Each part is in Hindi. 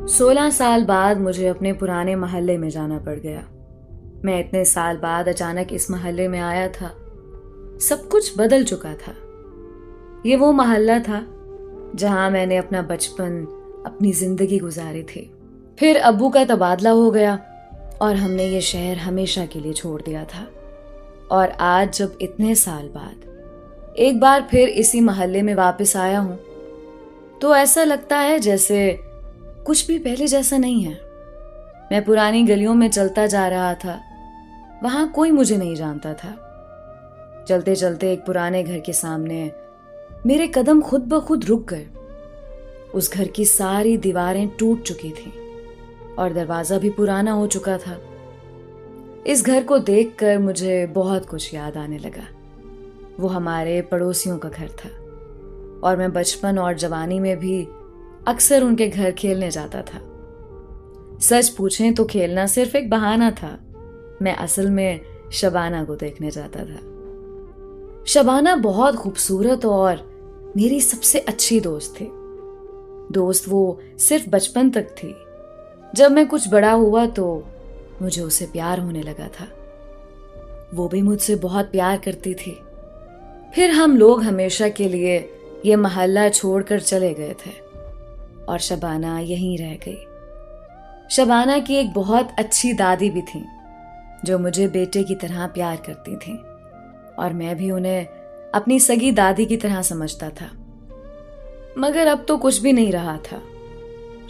16 साल बाद मुझे अपने पुराने मोहल्ले में जाना पड़ गया। मैं इतने साल बाद अचानक इस मोहल्ले में आया था। सब कुछ बदल चुका था। ये वो मोहल्ला था जहां मैंने अपना बचपन, अपनी जिंदगी गुजारी थी। फिर अब्बू का तबादला हो गया और हमने ये शहर हमेशा के लिए छोड़ दिया था। और आज जब इतने साल बाद एक बार फिर इसी मोहल्ले में वापस आया हूं, तो ऐसा लगता है जैसे कुछ भी पहले जैसा नहीं है। मैं पुरानी गलियों में चलता जा रहा था। वहां कोई मुझे नहीं जानता था। चलते चलते एक पुराने घर के सामने मेरे कदम खुद ब खुद रुक गए। उस घर की सारी दीवारें टूट चुकी थीं और दरवाजा भी पुराना हो चुका था। इस घर को देखकर मुझे बहुत कुछ याद आने लगा। वो हमारे पड़ोसियों का घर था और मैं बचपन और जवानी में भी अक्सर उनके घर खेलने जाता था। सच पूछें तो खेलना सिर्फ एक बहाना था। मैं असल में शबाना को देखने जाता था। शबाना बहुत खूबसूरत और मेरी सबसे अच्छी दोस्त थी। दोस्त वो सिर्फ बचपन तक थी। जब मैं कुछ बड़ा हुआ तो मुझे उससे प्यार होने लगा था। वो भी मुझसे बहुत प्यार करती थी। फिर हम लोग हमेशा के लिए ये मोहल्ला छोड़कर चले गए थे और शबाना यहीं रह गई। शबाना की एक बहुत अच्छी दादी भी थी जो मुझे बेटे की तरह प्यार करती थी और मैं भी उन्हें अपनी सगी दादी की तरह समझता था। मगर अब तो कुछ भी नहीं रहा था।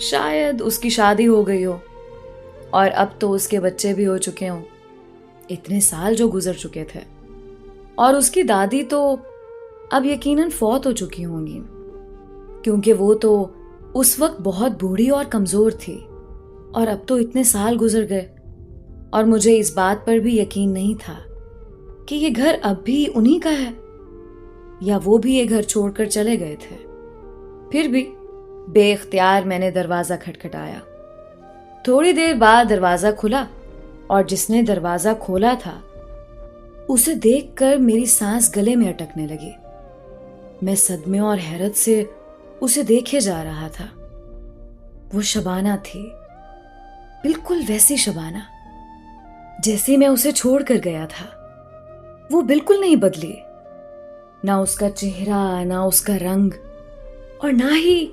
शायद उसकी शादी हो गई हो और अब तो उसके बच्चे भी हो चुके हों। इतने साल जो गुजर चुके थे। और उसकी दादी तो अब यकीनन फौत हो चुकी होंगी, क्योंकि वो तो उस वक्त बहुत बूढ़ी और कमजोर थी और अब तो इतने साल गुजर गए। और मुझे इस बात पर भी यकीन नहीं था कि ये घर अब भी उन्हीं का है या वो भी ये घर छोड़कर चले गए थे। फिर भी बेख्तियार मैंने दरवाजा खटखटाया। थोड़ी देर बाद दरवाजा खुला और जिसने दरवाजा खोला था उसे देखकर मेरी सांस गले में अटकने लगी। मैं सदमे और हैरत से उसे देखे जा रहा था। वो शबाना थी, बिल्कुल वैसी शबाना जैसे मैं उसे छोड़कर गया था। वो बिल्कुल नहीं बदली, ना उसका चेहरा, ना उसका रंग, और ना ही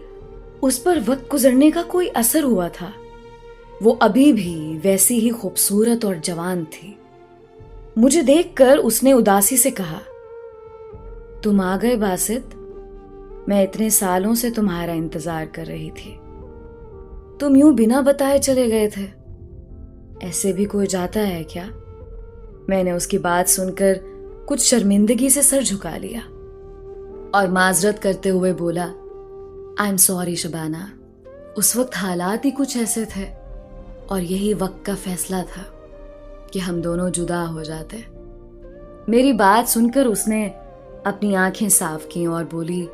उस पर वक्त गुजरने का कोई असर हुआ था। वो अभी भी वैसी ही खूबसूरत और जवान थी। मुझे देखकर उसने उदासी से कहा, तुम आ गए बासित। मैं इतने सालों से तुम्हारा इंतजार कर रही थी। तुम यूं बिना बताए चले गए थे। ऐसे भी कोई जाता है क्या? मैंने उसकी बात सुनकर कुछ शर्मिंदगी से सर झुका लिया और माजरत करते हुए बोला, आई एम सॉरी शबाना। उस वक्त हालात ही कुछ ऐसे थे और यही वक्त का फैसला था कि हम दोनों जुदा हो जाते। मेरी बात सुनकर उसने अपनी आंखें साफ की और बोली,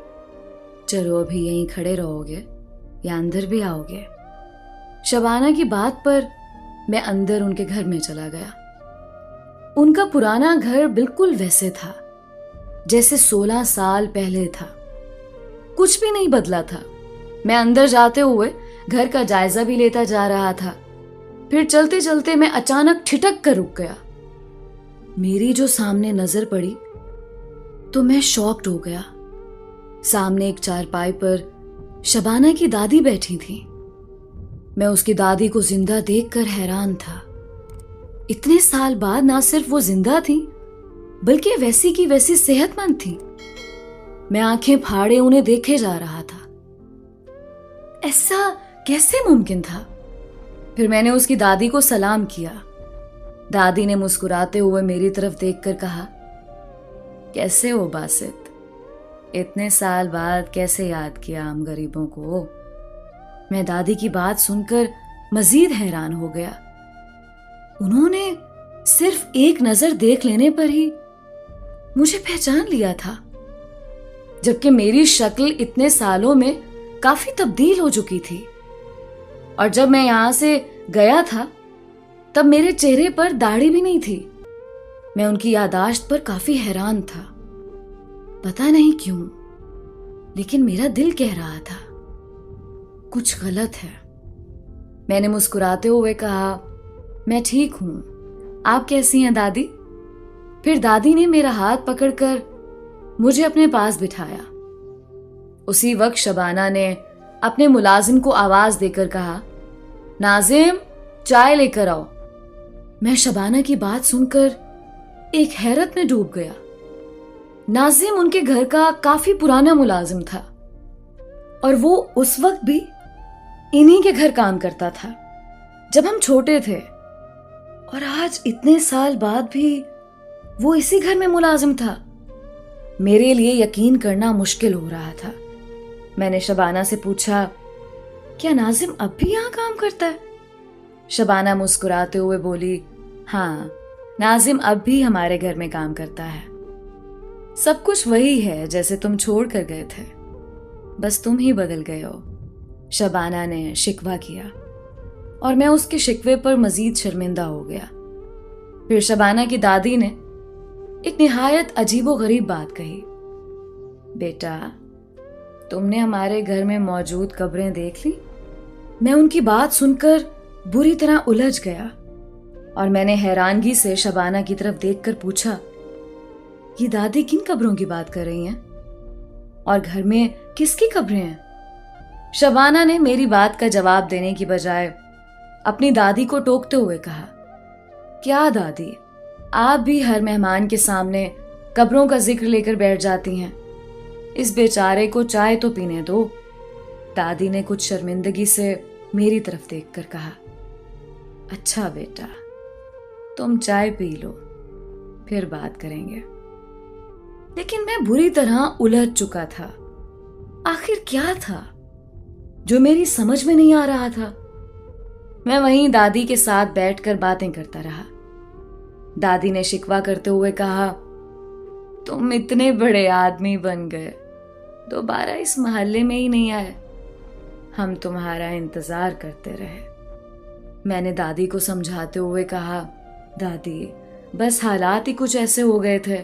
चलो अभी यहीं खड़े रहोगे या अंदर भी आओगे? शबाना की बात पर मैं अंदर उनके घर में चला गया। उनका पुराना घर बिल्कुल वैसे था जैसे 16 साल पहले था। कुछ भी नहीं बदला था। मैं अंदर जाते हुए घर का जायजा भी लेता जा रहा था। फिर चलते चलते मैं अचानक ठिठक कर रुक गया। मेरी जो सामने नजर पड़ी तो मैं शॉक्ड हो गया। सामने एक चारपाई पर शबाना की दादी बैठी थी। मैं उसकी दादी को जिंदा देखकर हैरान था। इतने साल बाद ना सिर्फ वो जिंदा थी बल्कि वैसी की वैसी सेहतमंद थी। मैं आंखें फाड़े उन्हें देखे जा रहा था। ऐसा कैसे मुमकिन था? फिर मैंने उसकी दादी को सलाम किया। दादी ने मुस्कुराते हुए मेरी तरफ देखकर कहा, कैसे हो बासित? इतने साल बाद कैसे याद किया हम गरीबों को? मैं दादी की बात सुनकर मजीद हैरान हो गया। उन्होंने सिर्फ एक नजर देख लेने पर ही मुझे पहचान लिया था, जबकि मेरी शक्ल इतने सालों में काफी तब्दील हो चुकी थी। और जब मैं यहां से गया था तब मेरे चेहरे पर दाढ़ी भी नहीं थी। मैं उनकी यादाश्त पर काफी हैरान था। पता नहीं क्यों, लेकिन मेरा दिल कह रहा था कुछ गलत है। मैंने मुस्कुराते हुए कहा, मैं ठीक हूं, आप कैसी हैं दादी? फिर दादी ने मेरा हाथ पकड़कर मुझे अपने पास बिठाया। उसी वक्त शबाना ने अपने मुलाजिम को आवाज देकर कहा, नाजिम, चाय लेकर आओ। मैं शबाना की बात सुनकर एक हैरत में डूब गया। नाजिम उनके घर का काफी पुराना मुलाजिम था और वो उस वक्त भी इन्हीं के घर काम करता था जब हम छोटे थे, और आज इतने साल बाद भी वो इसी घर में मुलाजिम था। मेरे लिए यकीन करना मुश्किल हो रहा था। मैंने शबाना से पूछा, क्या नाजिम अब भी यहां काम करता है? शबाना मुस्कुराते हुए बोली, हाँ, नाजिम अब भी हमारे घर में काम करता है। सब कुछ वही है जैसे तुम छोड़ कर गए थे, बस तुम ही बदल गए हो, शबाना ने शिकवा किया और मैं उसके शिकवे पर मजीद शर्मिंदा हो गया। फिर शबाना की दादी ने एक निहायत अजीबोगरीब बात कही, बेटा, तुमने हमारे घर में मौजूद कब्रें देख ली? मैं उनकी बात सुनकर बुरी तरह उलझ गया और मैंने हैरानगी से शबाना की तरफ देखकर पूछा, ये दादी किन कब्रों की बात कर रही हैं और घर में किसकी कब्रें हैं? शबाना ने मेरी बात का जवाब देने की बजाय अपनी दादी को टोकते हुए कहा, क्या दादी, आप भी हर मेहमान के सामने कब्रों का जिक्र लेकर बैठ जाती हैं? इस बेचारे को चाय तो पीने दो। दादी ने कुछ शर्मिंदगी से मेरी तरफ देखकर कहा, अच्छा बेटा, तुम चाय पी लो, फिर बात करेंगे। लेकिन मैं बुरी तरह उलझ चुका था। आखिर क्या था जो मेरी समझ में नहीं आ रहा था? मैं वहीं दादी के साथ बैठकर बातें करता रहा। दादी ने शिकवा करते हुए कहा, तुम इतने बड़े आदमी बन गए, दोबारा इस मोहल्ले में ही नहीं आए। हम तुम्हारा इंतजार करते रहे। मैंने दादी को समझाते हुए कहा, दादी, बस हालात ही कुछ ऐसे हो गए थे।